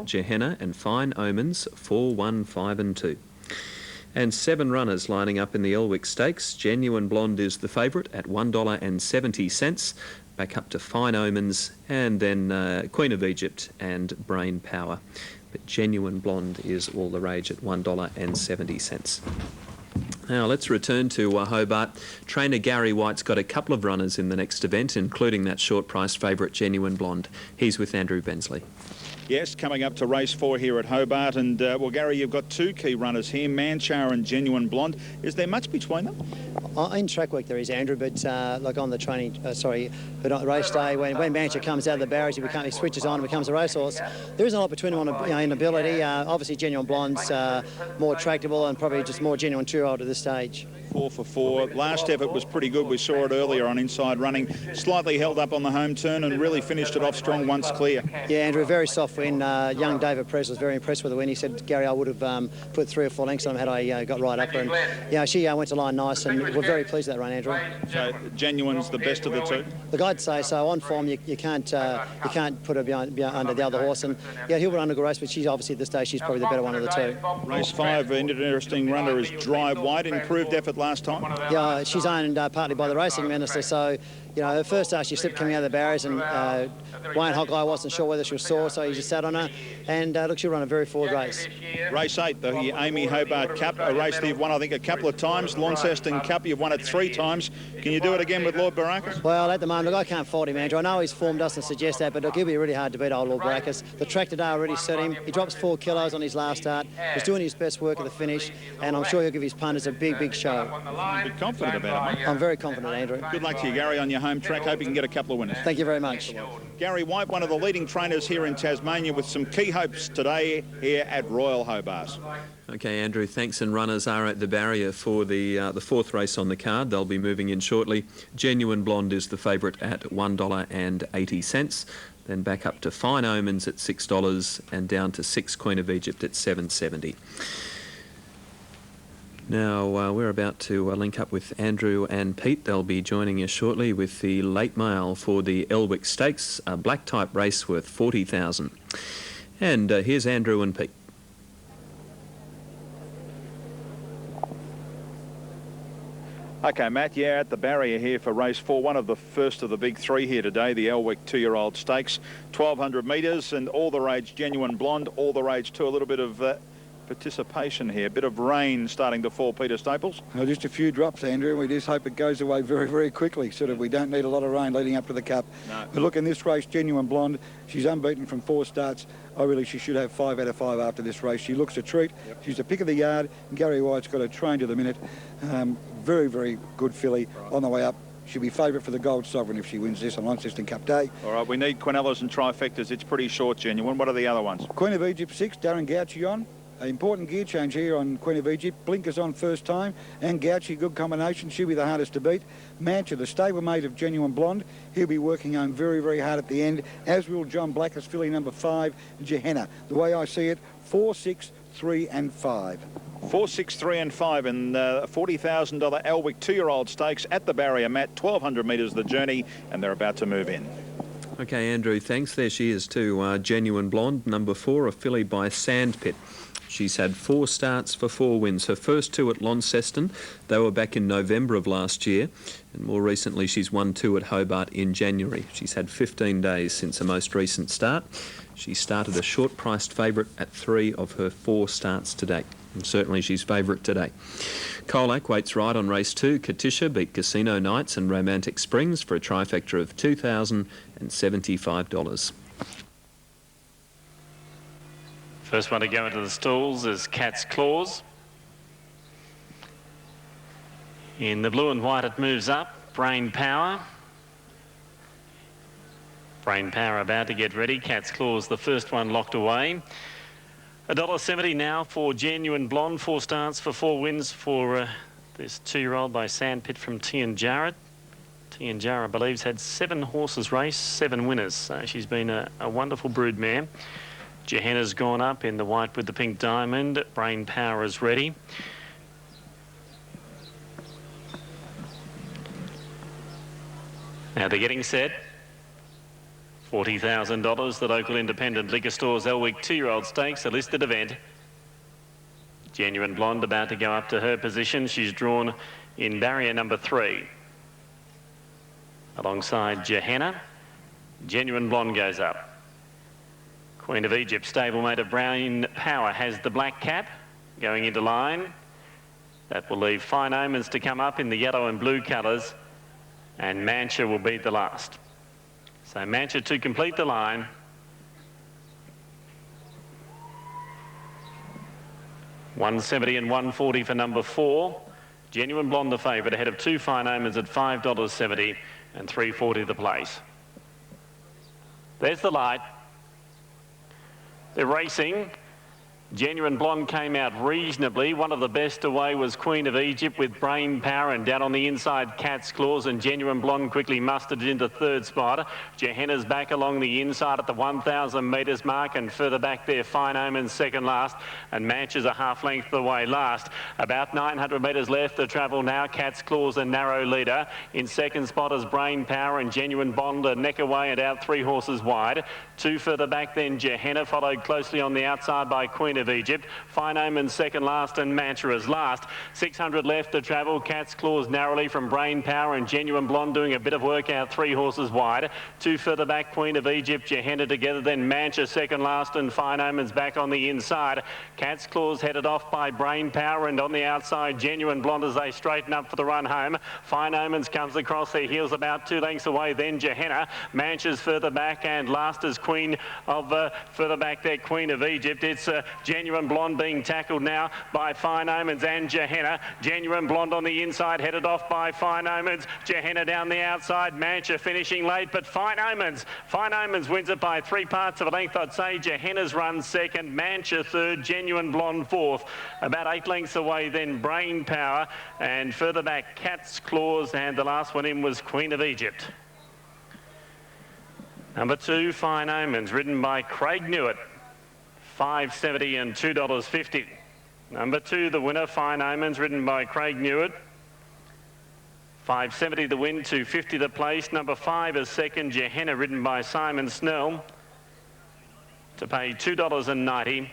Gehenna and Fine Omens, 4, 1, 5 and 2. And 7 runners lining up in the Elwick Stakes. Genuine Blonde is the favourite at $1.70. Back up to Fine Omens, and then Queen of Egypt and Brain Power. But Genuine Blonde is all the rage at $1.70. Now let's return to Hobart. Trainer Gary White's got a couple of runners in the next event, including that short-priced favourite Genuine Blonde. He's with Andrew Bensley. Yes, coming up to race 4 here at Hobart. And, well, Gary, you've got 2 key runners here, Manchar and Genuine Blonde. Is there much between them? In track work there is, Andrew, but like on the training, but on race day, when Manchar comes out of the barriers, he switches on and becomes a racehorse. There isn't a lot between them in ability. Obviously, Genuine Blonde's more tractable and probably just more genuine 2-year-old at this stage. 4 for 4. Last effort was pretty good. We saw it earlier on inside running. Slightly held up on the home turn and really finished it off strong once clear. Yeah, Andrew, very soft win. Young David Press was very impressed with the win. He said, Gary, I would have put 3 or 4 lengths on him had I got right up her. And yeah, she went to line nice, and we're very pleased with that run, Andrew. So Genuine's the best of the 2? Look, I'd say so. On form, you can't put her behind under the other horse. And yeah, he'll run a good race, but she's obviously at this stage she's probably the better one of the 2. Race 5, an interesting runner is Dry White. Improved effort last time. Yeah, she's owned partly by the racing minister, so you know, her first start she slipped coming out of the barriers, and Wayne Hockley wasn't sure whether she was sore, so he just sat on her. And look, she'll run a very forward race. Race 8, the Amy Hobart Cup, a race that you've won, I think, a couple of times. Launceston Cup, you've won it 3 times. Can you do it again with Lord Baracus? Well, at the moment, look, I can't fault him, Andrew. I know his form doesn't suggest that, but look, he'll be really hard to beat, old Lord Baracus. The track today already set him. He drops 4 kilos on his last start. He's doing his best work at the finish, and I'm sure he'll give his punters a big show. I'm a bit confident about it, mate. I'm very confident, Andrew. Good luck to you, Gary, on your home track. Hope you can get a couple of winners. Thank you very much. Gary White, one of the leading trainers here in Tasmania, with some key hopes today here at Royal Hobart. Okay, Andrew, thanks. And runners are at the barrier for the 4th race on the card. They'll be moving in shortly. Genuine Blonde is the favourite at $1.80. Then back up to Fine Omens at $6 and down to 6 Queen of Egypt at $7.70. Now, we're about to link up with Andrew and Pete. They'll be joining us shortly with the late mail for the Elwick Stakes, a black type race worth $40,000. And here's Andrew and Pete. Okay, Matt, yeah, at the barrier here for race 4, one of the first of the big 3 here today, the Elwick 2-year-old Stakes, 1,200 metres, and all the rage Genuine Blonde, all the rage too, a little bit of participation here, a bit of rain starting to fall, Peter Staples. Well, just a few drops, Andrew. We just hope it goes away very quickly. We don't need a lot of rain leading up to the Cup. No. But look, in this race, Genuine Blonde, she's unbeaten from 4 starts. She should have 5 out of 5 after this race. She looks a treat. Yep. She's the pick of the yard. And Gary White's got her trained to the minute. Very good filly on the way up. She'll be favourite for the Gold Sovereign if she wins this on Launceston Cup Day. All right, we need Quinellas and trifectas. It's pretty short, Genuine. What are the other ones? Queen of Egypt 6, Darren Gauci on. An important gear change here on Queen of Egypt. Blinkers on first time, and Gauci, good combination. She'll be the hardest to beat. Manchar, the stablemate of Genuine Blonde. He'll be working on very hard at the end, as will John Black's filly number 5, Gehenna. The way I see it, 4, 6, 3 and 5. 4, 6, 3 and 5 in $40,000 Elwick 2-year-old Stakes at the barrier, Matt. 1,200 metres the journey, and they're about to move in. Okay, Andrew, thanks. There she is too, Genuine Blonde, number 4, a filly by Sandpit. She's had 4 starts for 4 wins. Her first 2 at Launceston, they were back in November of last year. And more recently, she's won 2 at Hobart in January. She's had 15 days since her most recent start. She started a short-priced favourite at 3 of her 4 starts to date. And certainly she's favourite today. Colac waits right on race 2. Katisha beat Casino Nights and Romantic Springs for a trifecta of $2,075. First one to go into the stalls is Cat's Claws. In the blue and white it moves up, Brain Power. Brain Power about to get ready. Cat's Claws, the first one locked away. $1.70 now for Genuine Blonde. 4 starts for 4 wins for this 2-year-old by Sandpit from Tian Jarrett. Tian Jarrett, I believe, has had 7 horses race, 7 winners. So she's been a wonderful brood mare. Gehenna's gone up in the white with the pink diamond. Brain Power is ready. Now they're getting set $40,000. The local independent liquor store's Elwick 2-year-old stakes, a listed event. Genuine Blonde about to go up to her position. She's drawn in barrier number 3. Alongside Gehenna, Genuine Blonde goes up. Queen of Egypt, stablemate of Brain Power, has the black cap going into line. That will leave Fine Omens to come up in the yellow and blue colours, and Mancha will beat the last. So Mancha to complete the line. $170 and $140 for number 4. Genuine Blonde the favourite, ahead of 2 Fine Omens at $5.70 and $3.40 the place. There's the light. They're racing. Genuine Blonde came out reasonably. One of the best away was Queen of Egypt with Brain Power, and down on the inside Cat's Claws, and Genuine Blonde quickly mustered into 3rd spot. Gehenna's back along the inside at the 1,000 metres mark, and further back there Fine Omens second last, and Mancha's a half length of the way last. About 900 metres left to travel now. Cat's Claws a narrow leader. In 2nd spot is Brain Power, and Genuine Blonde a neck away and out 3 horses wide. 2 further back then Gehenna, followed closely on the outside by Queen of Egypt. Fine Omens second last, and Mancha is last. 600 left to travel. Cat's Claws narrowly from Brain Power, and Genuine Blonde doing a bit of work out 3 horses wide. 2 further back Queen of Egypt, Gehenna together, then Mancha second last, and Fine Omens back on the inside. Cat's Claws headed off by Brain Power, and on the outside Genuine Blonde as they straighten up for the run home. Fine Omens comes across their heels about 2 lengths away, then Gehenna. Mancha's further back, and last is Queen of further back there Queen of Egypt. It's Genuine Blonde being tackled now by Fine Omens and Gehenna. Genuine Blonde on the inside, headed off by Fine Omens. Gehenna down the outside. Mancha finishing late, but Fine Omens wins it by 3 parts of a length, I'd say. Gehenna's run second, Mancha third, Genuine Blonde fourth. About 8 lengths away then Brain Power, and further back Cat's Claws, and the last one in was Queen of Egypt. Number 2, Fine Omens, ridden by Craig Newitt. $5.70 and $2.50. Number 2, the winner, Fine Omens, ridden by Craig Newitt. $5.70 the win, $2.50 the place. Number 5 is second, Gehenna, ridden by Simon Snell, to pay $2.90.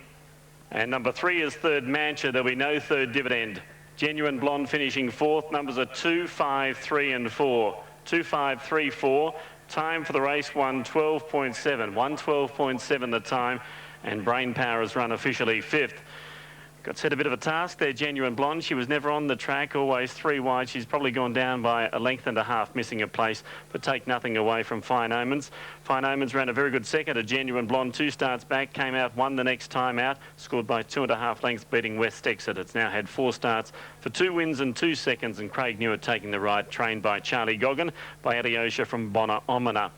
And number 3 is third, Mancha. There'll be no third dividend. Genuine Blonde finishing 4th. Numbers are 2, 5, 3 and 4. 2, 5, 3, 4. Time for the race 1:12.7. 1:12.7 the time. And Brain Power has run officially 5th. Got set a bit of a task there, Genuine Blonde. She was never on the track, always 3 wide. She's probably gone down by a length and a half, missing a place, but take nothing away from Fine Omens. Fine Omens ran a very good second to Genuine Blonde. 2 starts back, came out, won the next time out, scored by 2.5 lengths, beating West Exit. It's now had 4 starts for 2 wins and 2 seconds, and Craig Newitt taking the ride, trained by Charlie Goggin, by Alyosha from Bona Omina.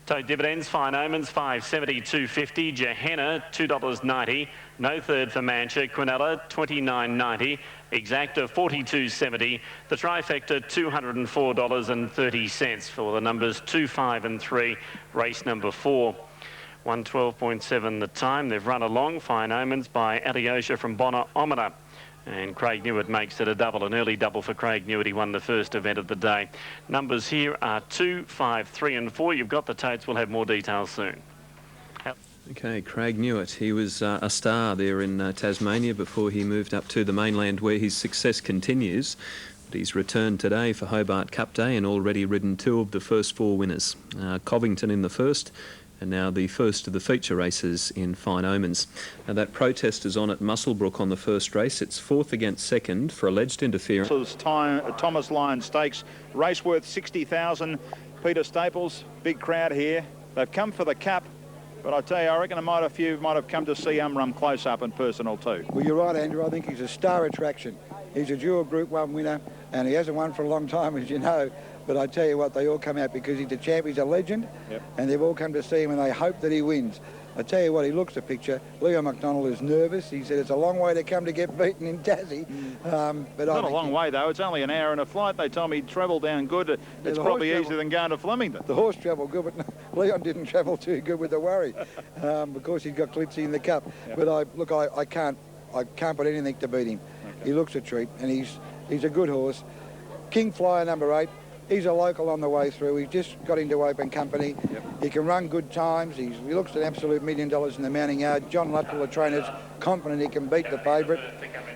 Tote dividends, Fine Omens, $5.70, $2.50. Gehenna, $2.90. No third for Mancha. Quinella, $29.90. Exacta, $42.70. The trifecta, $204.30 for the numbers 2, 5 and 3. Race number 4. 1:12.7 the time. They've run along. Fine Omens by Alyosha from Bona Omina. And Craig Newitt makes it a double, an early double for Craig Newitt. He won the first event of the day. Numbers here are 2, 5, 3 and 4. You've got the totes. We'll have more details soon. Okay, Craig Newitt. He was a star there in Tasmania before he moved up to the mainland, where his success continues. But he's returned today for Hobart Cup Day and already ridden 2 of the first 4 winners. Covington in the first, and now the first of the feature races in Fine Omens. Now that protest is on at Muswellbrook on the first race. It's 4th against 2nd for alleged interference. This time, Thomas Lyons Stakes, race worth $60,000. Peter Staples, big crowd here. They've come for the Cup, but I tell you, I reckon a few might have come to see Umrum close up and personal too. Well, you're right, Andrew. I think he's a star attraction. He's a dual Group 1 winner, and he hasn't won for a long time, as you know. But I tell you what, they all come out because he's a champ, he's a legend, and they've all come to see him and they hope that he wins. I tell you what, he looks the picture. Leo McDonald is nervous. He said it's a long way to come to get beaten in Tassie. But not a long way, though. It's only an hour and a flight. They told me he'd travel down good. It's probably easier than going to Flemington. The horse travelled good, but Leon didn't travel too good with the worry. Because he's got Clitzy in the Cup. But I can't put anything to beat him. Okay. He looks a treat, and he's a good horse. King Flyer, number 8. He's a local on the way through. He's just got into open company. Yep. He can run good times. He looks at an absolute $1 million in the mounting yard. John Luttrell, the trainer's confident he can beat the favourite.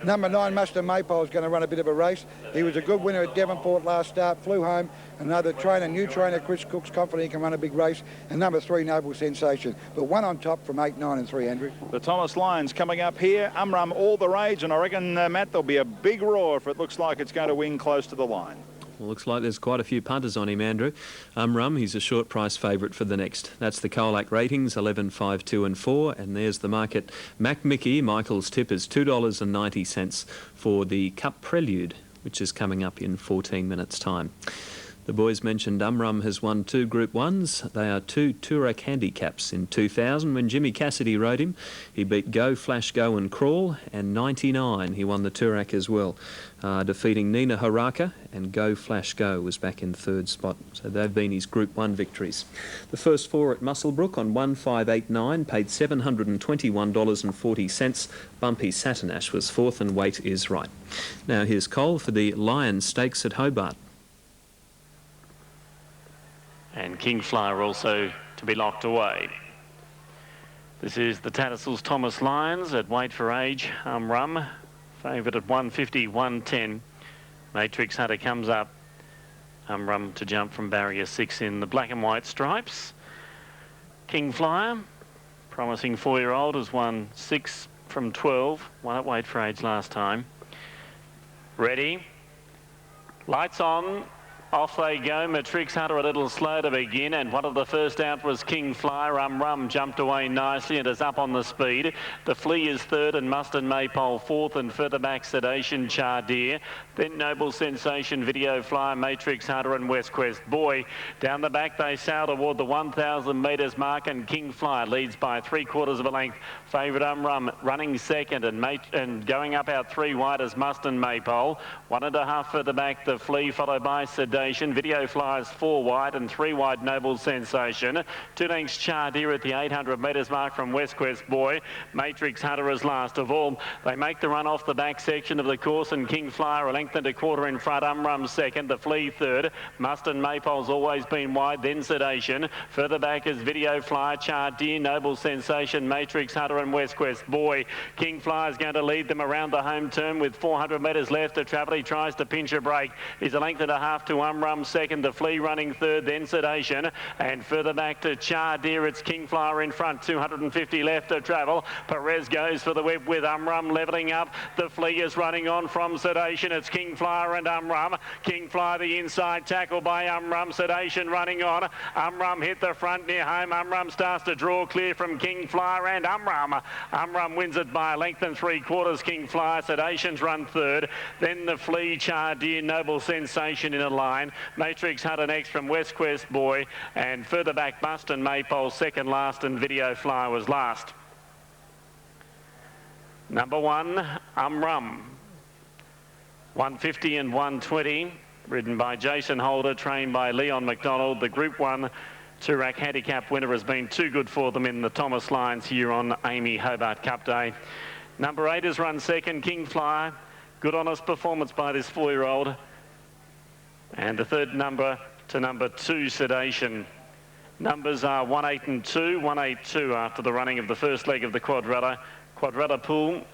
Number 9, Mustang Maypole, is going to run a bit of a race. He was a good winner at Devonport last start, flew home. Another trainer, new trainer, Chris Cook's confident he can run a big race. And number 3, Noble Sensation. But one on top from 8, 9 and 3, Andrew. The Thomas Lyons coming up here. Umrum all the rage, and I reckon, Matt, there'll be a big roar if it looks like it's going to win close to the line. Well, looks like there's quite a few punters on him, Andrew. He's a short price favourite for the next. That's the Colac ratings, 11, 5, 2 and 4. And there's the market. Mac Mickey, Michael's tip is $2.90 for the Cup Prelude, which is coming up in 14 minutes' time. The boys mentioned has won 2 Group 1s. They are 2 Toorak handicaps. In 2000, when Jimmy Cassidy rode him, he beat Go, Flash, Go and Crawl, and 99 he won the Toorak as well, defeating Nina Haraka, and Go, Flash, Go was back in 3rd spot. So they've been his Group 1 victories. The first 4 at Muswellbrook on 1589 paid $721.40. Bumpy Satanash was 4th, and Weight is Right. Now here's Cole for the Lyons Stakes at Hobart. And Kingflyer also to be locked away. This is the Tattersalls Thomas Lyons at Weight for Age. Rum, favourite at 150, 110. Matrix Hunter comes up. Rum to jump from barrier 6 in the black and white stripes. Kingflyer, promising 4-year-old, has won 6 from 12. Won at Weight for Age last time. Ready. Lights on. Off they go. Matrix Hunter a little slow to begin, and one of the first out was Kingflyer. Rum jumped away nicely and is up on the speed. The Flea is 3rd and Mustang Maypole 4th, and further back Sedation, Chardeer. Then Noble Sensation, Video Flyer, Matrix Hunter and West Quest Boy. Down the back they sail toward the 1,000 metres mark, and Kingflyer leads by 3/4 of a length. Favourite Rum running 2nd, and going up out 3 wide as Mustang Maypole. 1.5 further back the Flea, followed by Sedation. Video Flyers 4 wide, and 3 wide Noble Sensation. 2 lengths Chardeer at the 800 metres mark from West Quest Boy. Matrix Hunter is last of all. They make the run off the back section of the course, and Kingflyer a length and a quarter in front. Rum 2nd, the Flea 3rd. Mustang Maypole's always been wide, then Sedation. Further back is Video Flyer, Chardeer, Noble Sensation, Matrix Hunter and West Quest Boy. Kingflyer is going to lead them around the home turn with 400 metres left to travel. He tries to pinch a break. He's a length and a half to Rum 2nd, the Flea running 3rd, then Sedation, and further back to Chardeer. It's Kingflyer in front, 250 left to travel. Perez goes for the web with Rum levelling up. The Flea is running on from Sedation. It's Kingflyer and Rum. Kingflyer the inside tackle by Rum. Sedation running on. Rum hit the front near home. Rum starts to draw clear from Kingflyer and Rum. Rum wins it by a length and 3/4. Kingflyer. Sedation's run 3rd. Then the Flea, Chardeer, Noble Sensation in a line. Matrix Hunter next from West Quest Boy, and further back Mustang Maypole 2nd last, and Video Flyer was last. Number 1, Rum. 150 and 120, ridden by Jason Holder, trained by Leon McDonald. The Group 1 Toorak handicap winner has been too good for them in the Thomas Lyons here on Amy Hobart Cup Day. Number 8 has run 2nd, Kingflyer. Good honest performance by this 4-year-old. And the 3rd number to number 2, Sedation. Numbers are 1, 8 and 2, 1, 8, 2 after the running of the first leg of the quadrella. Quadrella pool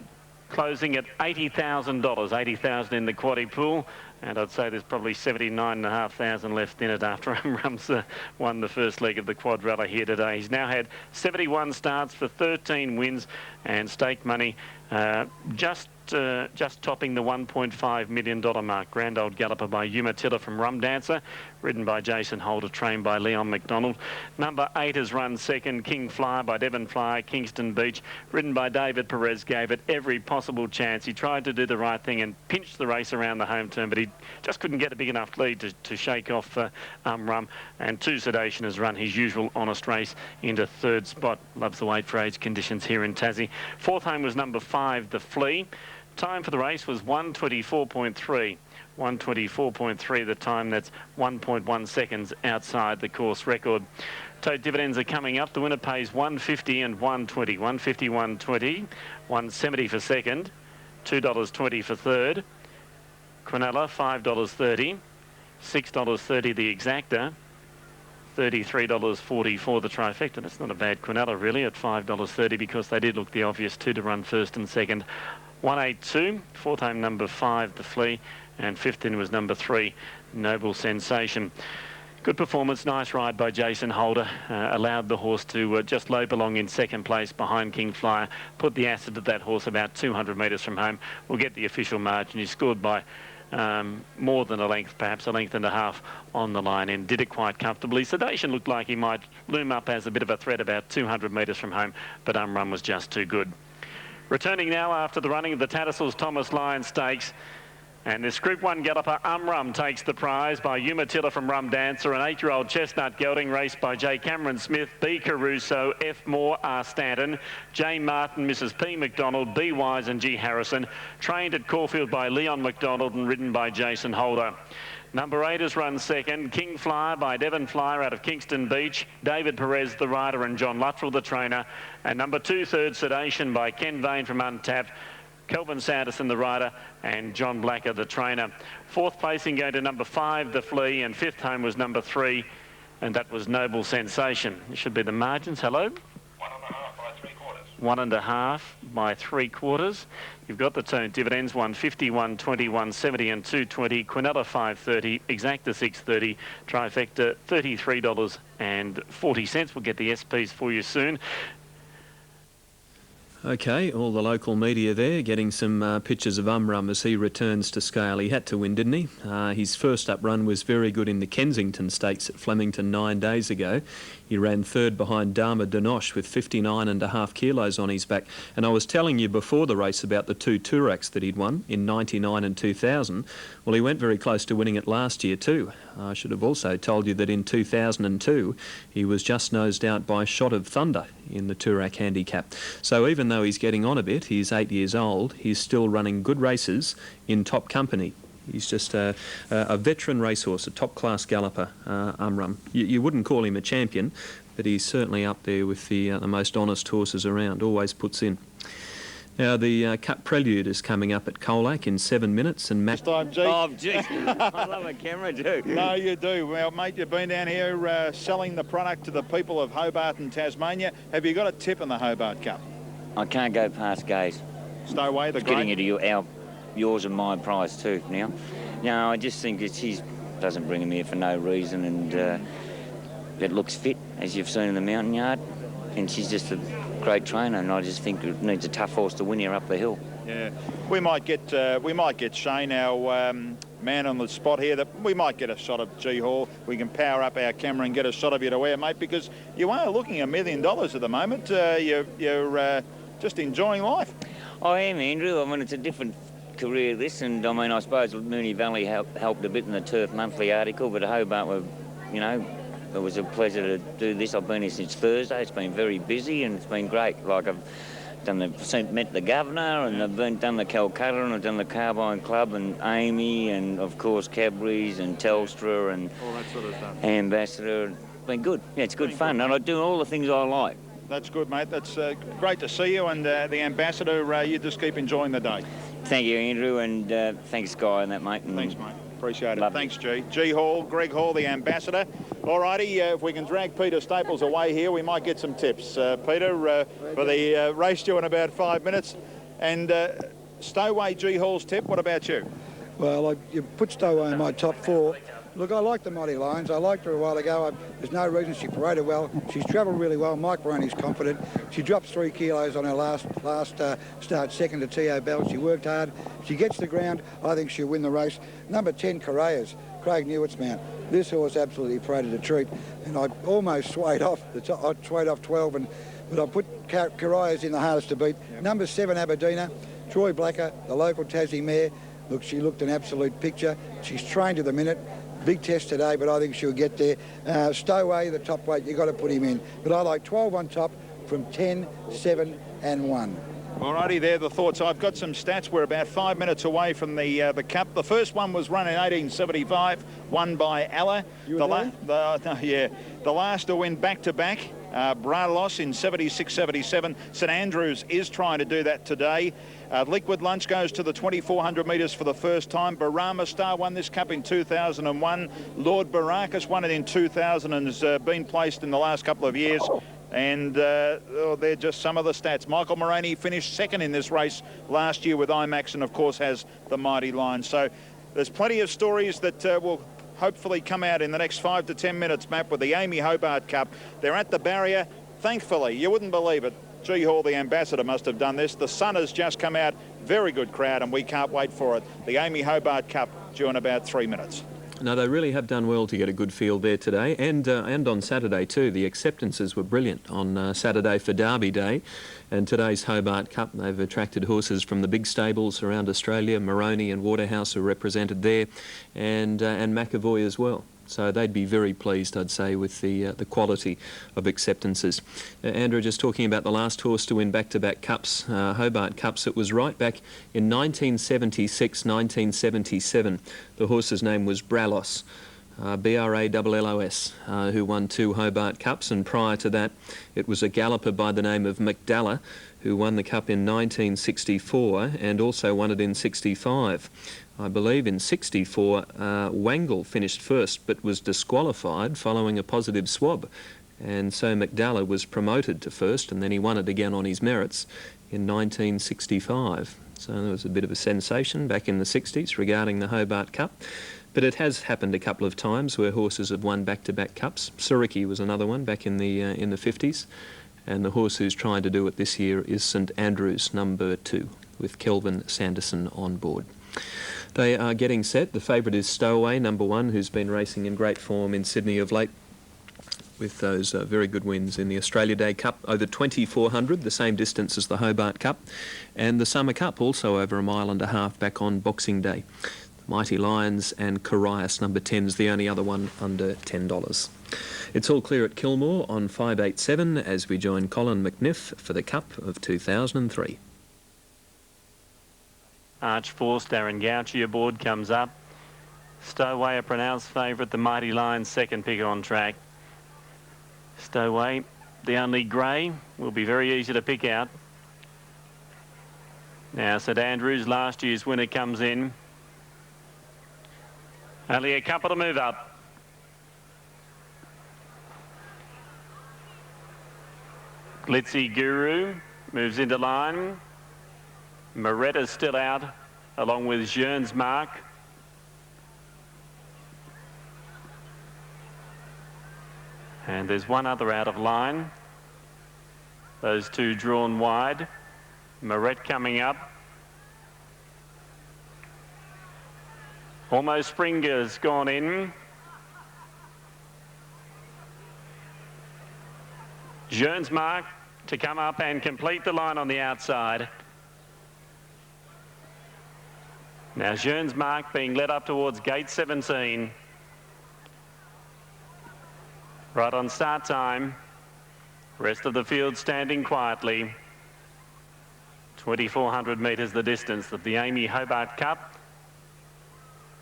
closing at $80,000, 80,000 in the quaddy pool. And I'd say there's probably 79,500 left in it after Rum's won the first leg of the quadrella here today. He's now had 71 starts for 13 wins, and stake money just topping the $1.5 million mark. Grand Old Galloper by Umatilla from Rum Dancer, ridden by Jason Holder, trained by Leon McDonald. Number 8 has run 2nd, Kingflyer by Devon Flyer, Kingston Beach, ridden by David Perez. Gave it every possible chance. He tried to do the right thing and pinched the race around the home turn, but he just couldn't get a big enough lead to shake off Rum. And 2, Sedation has run his usual honest race into 3rd spot. Loves the Weight for Age conditions here in Tassie. 4th home was number 5, the Flea. Time for the race was 1:24.3. 1:24.3 the time. That's 1.1 seconds outside the course record. Tote dividends are coming up. The winner pays $150 and $120. $150, $120. $170 for 2nd. $2.20 for 3rd. Quinella, $5.30. $6.30 the exacta. $33.40 for the trifecta. That's not a bad quinella really at $5.30 because they did look the obvious two to run first and second. 182, fourth home number 5, the Flea, and fifth in was number 3, Noble Sensation. Good performance, nice ride by Jason Holder. Allowed the horse to just lope along in second place behind King Flyer. Put the acid of that horse about 200 metres from home. We'll get the official margin. He scored by more than a length, perhaps a length and a half on the line, and did it quite comfortably. Sedation looked like he might loom up as a bit of a threat about 200 metres from home, but Run was just too good. Returning now after the running of the Tattersalls Thomas Lyons Stakes. And this Group 1 galloper, Rum takes the prize by Umatilla from Rum Dancer, an 8-year-old chestnut gelding raced by J. Cameron Smith, B. Caruso, F. Moore, R. Stanton, J. Martin, Mrs. P. McDonald, B. Wise and G. Harrison, trained at Caulfield by Leon McDonald and ridden by Jason Holder. Number 8 is run second, King Flyer by Devon Flyer out of Kingston Beach, David Perez the rider and John Luttrell the trainer, and number 2, Third Sedation by Ken Vane from Untapped, Kelvin Sanderson the rider and John Blacker the trainer. Fourth placing going to number 5, the Flea, and fifth home was number 3, and that was Noble Sensation. It should be the margins. Hello? 1.5 by 3/4. You've got the turn dividends 150, 120, 170 and 220. Quinella 5.30, exacta 6.30, trifecta $33.40. We'll get the SPs for you soon. Okay, all the local media there getting some pictures of Rum as he returns to scale. He had to win, didn't he? His first up run was very good in the Kensington Stakes at Flemington 9 days ago. He ran third behind Dama Denosh with 59.5 kilos on his back. And I was telling you before the race about the 2 Turaks that he'd won in 99 and 2000. Well, he went very close to winning it last year too. I should have also told you that in 2002 he was just nosed out by Shot of Thunder in the Turak handicap. So even though he's getting on a bit, he's 8 years old, he's still running good races in top company. He's just a veteran racehorse, a top-class galloper, Rum. You wouldn't call him a champion, but he's certainly up there with the most honest horses around, always puts in. Now, the Cup Prelude is coming up at Colac in 7 minutes, and Matt... Oh, geez. I love a camera, too. No, you do. Well, mate, you've been down here selling the product to the people of Hobart and Tasmania. Have you got a tip in the Hobart Cup? I can't go past Gaze. Stowaway, the It's great... getting into yours and my prize, too, now. No, I just think he doesn't bring him here for no reason, and it looks fit, as you've seen in the mountain yard, and she's just a great trainer, and I just think it needs a tough horse to win here up the hill. Yeah, we might get Shane, our man on the spot here, that we might get a shot of G Hall. We can power up our camera and get a shot of you to wear, mate, because you are looking $1 million at the moment. You're just enjoying life. I am, Andrew. I mean, it's a different career, this, and I mean, I suppose Moonee Valley helped a bit in the Turf Monthly article, but Hobart were, you know, it was a pleasure to do this. I've been here since Thursday. It's been very busy and it's been great. Like, I've met the governor, and I've done the Calcutta, and I've done the Carbine Club and Amy, and of course Cadbury's and Telstra and all that sort of stuff. Ambassador. It's been good. Yeah, it's good fun, and I do all the things I like. That's good, mate. That's great to see you, and the Ambassador, you just keep enjoying the day. Thank you, Andrew, and thanks, Guy, and that, mate. And thanks, mate. Appreciate it. Love Thanks, G. G Hall, Greg Hall, the Ambassador. All righty, if we can drag Peter Staples away here, we might get some tips. Peter, for the race due in about 5 minutes. And Stowaway, G Hall's tip, what about you? Well, you put Stowaway in my top 4. Look, I like the Mighty Lions. I liked her a while ago. There's no reason. She paraded well. She's travelled really well. Mike Maroney's confident. She dropped 3 kilos on her last start, second to T.O. Bell. She worked hard. She gets the ground. I think she'll win the race. Number 10, Correas, Craig Newitt's mount. This horse absolutely paraded a treat, and I almost swayed off. I swayed off 12, but I put Correas in the hardest to beat. Yep. Number 7, Aberdeener, Troy Blacker, the local Tassie mare. Look, she looked an absolute picture. She's trained to the minute. Big test today, but I think she'll get there. Stowaway, the top weight, you've got to put him in. But I like 12 on top from 10, 7 and 1. All righty, there the thoughts. I've got some stats. We're about 5 minutes away from the Cup. The first one was run in 1875, won by Allah. The last to win back-to-back Bralos in 76.77. St Andrews is trying to do that today. Liquid Lunch goes to the 2,400 metres for the first time. Barama Star won this cup in 2001. Lord Barakas won it in 2000 and has been placed in the last couple of years. And they're just some of the stats. Michael Moroney finished second in this race last year with IMAX, and of course has the Mighty Lions. So there's plenty of stories that will hopefully come out in the next 5 to 10 minutes, Matt, with the Amy Hobart Cup. They're at the barrier. Thankfully, you wouldn't believe it, G Hall, the ambassador, must have done this. The sun has just come out. Very good crowd, and we can't wait for it. The Amy Hobart Cup due in about 3 minutes. No, they really have done well to get a good field there today, and on Saturday too. The acceptances were brilliant on Saturday for Derby Day, and today's Hobart Cup. They've attracted horses from the big stables around Australia. Moroney and Waterhouse are represented there, and McAvoy as well. So they'd be very pleased, I'd say, with the quality of acceptances. Andrew, just talking about the last horse to win back-to-back cups, Hobart Cups, it was right back in 1976, 1977. The horse's name was Bralos, B-R-A-L-L-O-S, who won 2 Hobart Cups, and prior to that it was a galloper by the name of McDallah, who won the cup in 1964 and also won it in 65. I believe in 64, Wangle finished first but was disqualified following a positive swab. And so McDallah was promoted to first, and then he won it again on his merits in 1965. So there was a bit of a sensation back in the 60s regarding the Hobart Cup. But it has happened a couple of times where horses have won back-to-back cups. Suriki was another one back in the 50s. And the horse who's trying to do it this year is St Andrews, number 2, with Kelvin Sanderson on board. They are getting set. The favourite is Stowaway, number 1, who's been racing in great form in Sydney of late with those very good wins in the Australia Day Cup over 2,400, the same distance as the Hobart Cup, and the Summer Cup also over 1.5 miles back on Boxing Day. Mighty Lions and Carias, number 10, is the only other one under $10. It's all clear at Kilmore on 587 as we join Colin McNiff for the Cup of 2003. Arch Force, Darren Gouchy aboard, comes up. Stowaway, a pronounced favourite, the Mighty Lions, second pick on track. Stowaway, the only grey, will be very easy to pick out. Now St Andrews, last year's winner, comes in. Only a couple to move up. Glitzy Guru moves into line. Moretta's still out, along with Jean's Mark. And there's one other out of line. Those two drawn wide. Moret coming up. Almost Springer's gone in. Jean's Mark to come up and complete the line on the outside. Now Jean's Mark being led up towards gate 17. Right on start time. Rest of the field standing quietly. 2,400 metres the distance of the Amy Hobart Cup.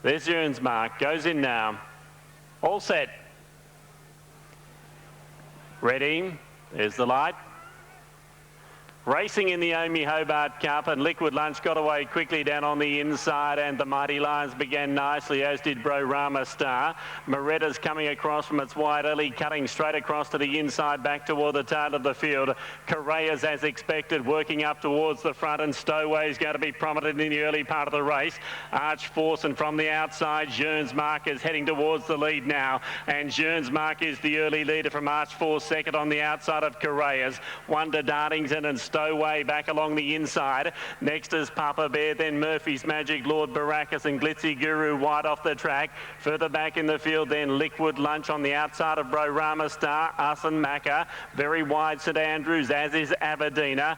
There's Jean's Mark, goes in now. All set. Ready, there's the light. Racing in the Amy Hobart Cup, and Liquid Lunch got away quickly down on the inside, and the Mighty Lions began nicely, as did Bro Rama Star. Moretta's coming across from its wide early, cutting straight across to the inside, back toward the tail of the field. Correa's, as expected, working up towards the front, and Stowaway's going to be prominent in the early part of the race. Arch Force, and from the outside, Jean's Mark is heading towards the lead now, and Jean's Mark is the early leader from Arch Force, second on the outside of Correa's. Wonder Dartington and Stowaway back along the inside. Next is Papa Bear, then Murphy's Magic, Lord Barakas and Glitzy Guru wide off the track. Further back in the field then Liquid Lunch on the outside of Bro Rama Star, Asen Macca. Very wide St Andrews, as is Aberdeener.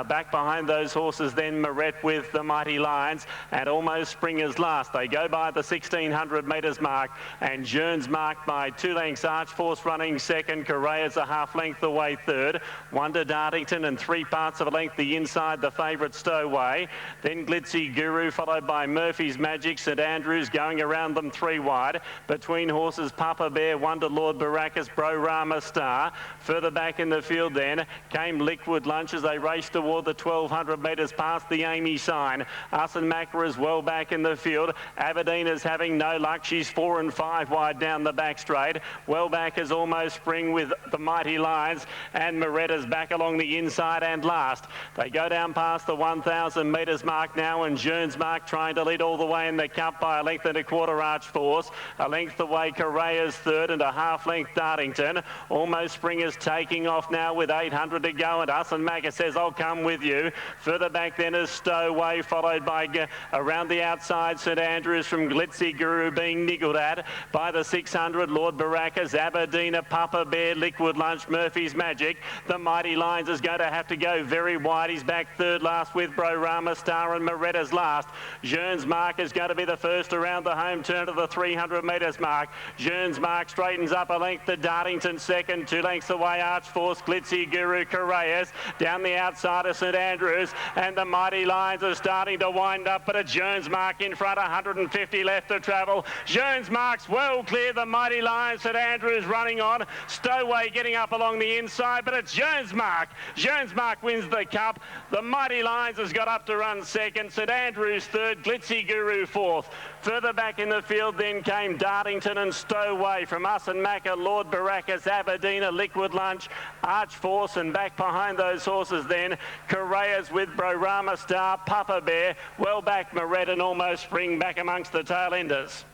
Back behind those horses then Moret with the Mighty Lions, and almost Springer's last. They go by the 1,600 metres mark, and Jean's Mark by 2 lengths. Arch Force running second. Correa's a half length away third. Wonder Dartington and 3 Papa 3/4 of a length the inside, the favourite Stowaway. Then Glitzy Guru, followed by Murphy's Magic. St Andrews going around them 3 wide. Between horses, Papa Bear, Wonder Lord Baracus, Bro Rama Star. Further back in the field then came Liquid Lunch as they raced toward the 1200 metres past the Amy sign. Arsene Macra is well back in the field. Aberdeen is having no luck. She's 4 and 5 wide down the back straight. Well back is Almost Spring with the Mighty Lions, and Moretta's back along the inside and last. They go down past the 1,000 metres mark now, and Jeun's Mark trying to lead all the way in the Cup by a length and a quarter. Arch Force. A length away, Correa's third, and a half length Dartington. Almost Spring is taking off now with 800 to go, and Arsene Macra says, I'll come with you. Further back then is Stowaway, followed by around the outside St Andrews from Glitzy Guru being niggled at by the 600 Lord Baracus, Aberdeen, Papa Bear, Liquid Lunch, Murphy's Magic. The Mighty Lions is going to have to go very wide. He's back third last with Bro Rama Star, and Moretta's last. Jeun's Mark is going to be the first around the home turn to the 300 metres mark. Jeun's Mark straightens up a length to Dartington second, 2 lengths away Arch Force, Glitzy Guru, Correas. Down the outside of St Andrews, and the Mighty Lions are starting to wind up, but a Jeun's Mark in front, 150 left to travel. Jeun's Mark's well clear, the Mighty Lions. St Andrews running on. Stowaway getting up along the inside, but it's Jeun's Mark. Jeun's Mark wins the Cup. The Mighty Lions has got up to run second. St Andrews third, Glitzy Guru fourth. Further back in the field then came Dartington and Stowaway from Arsene Macra, Lord Baracus, Aberdeen, Liquid Lunch, Arch Force, and back behind those horses then Correas with Bro Rama Star, Papa Bear, well back Moretta, and Almost Spring back amongst the tail enders.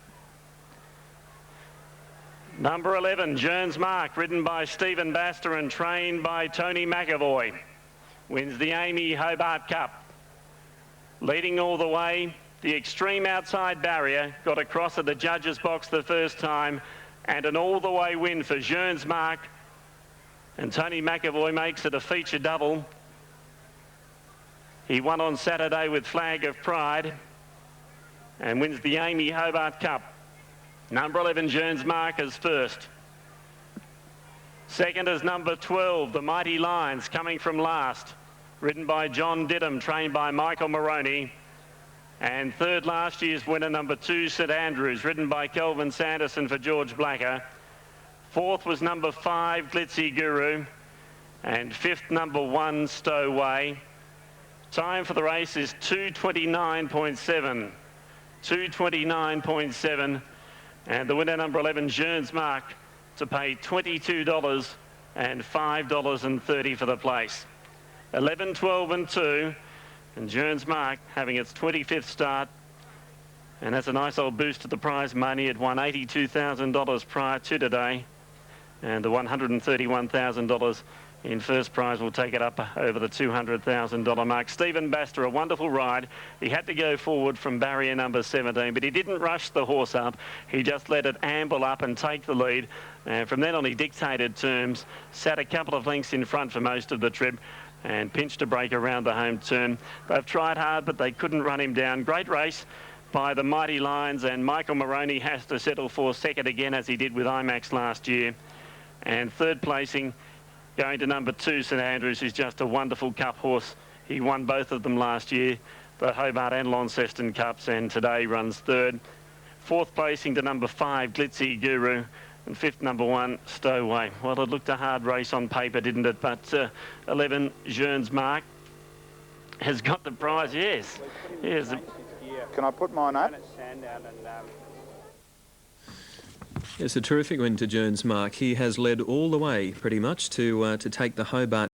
Number 11, Jeun's Mark, ridden by Stephen Baster and trained by Tony McAvoy, wins the Amy Hobart Cup. Leading all the way, the extreme outside barrier, got across at the judges' box the first time, and an all-the-way win for Jeun's Mark. And Tony McAvoy makes it a feature double. He won on Saturday with Flag of Pride and wins the Amy Hobart Cup. Number 11, Jeun's Mark, is first. Second is number 12, the Mighty Lions, coming from last, ridden by John Didham, trained by Michael Moroney. And third, last year's winner, number 2, St Andrews, ridden by Kelvin Sanderson for George Blacker. Fourth was number 5, Glitzy Guru. And fifth, number 1, Stowaway. Time for the race is 2:29.7. 2:29.7. And the winner, number 11, Jeun's Mark, to pay $22 and $5.30 for the place. 11, 12 and 2. And Jeun's Mark having its 25th start. And that's a nice old boost to the prize money. It won $82,000 prior to today. And the $131,000 in first prize will take it up over the $200,000 mark. Stephen Baster, a wonderful ride. He had to go forward from barrier number 17, but he didn't rush the horse up. He just let it amble up and take the lead. And from then on, he dictated terms, sat a couple of lengths in front for most of the trip, and pinched a break around the home turn. They've tried hard, but they couldn't run him down. Great race by the Mighty Lions, and Michael Moroney has to settle for second again, as he did with IMAX last year. And third placing going to number 2, St Andrews, who's just a wonderful Cup horse. He won both of them last year, the Hobart and Launceston Cups, and today runs third. Fourth placing to number 5, Glitzy Guru, and fifth, number 1, Stowaway. Well, it looked a hard race on paper, didn't it? But 11, Jeun's Mark, has got the prize. Yes. Yes. Can I put mine up? It's a terrific win to Jeun's Mark. He has led all the way, pretty much, to take the Hobart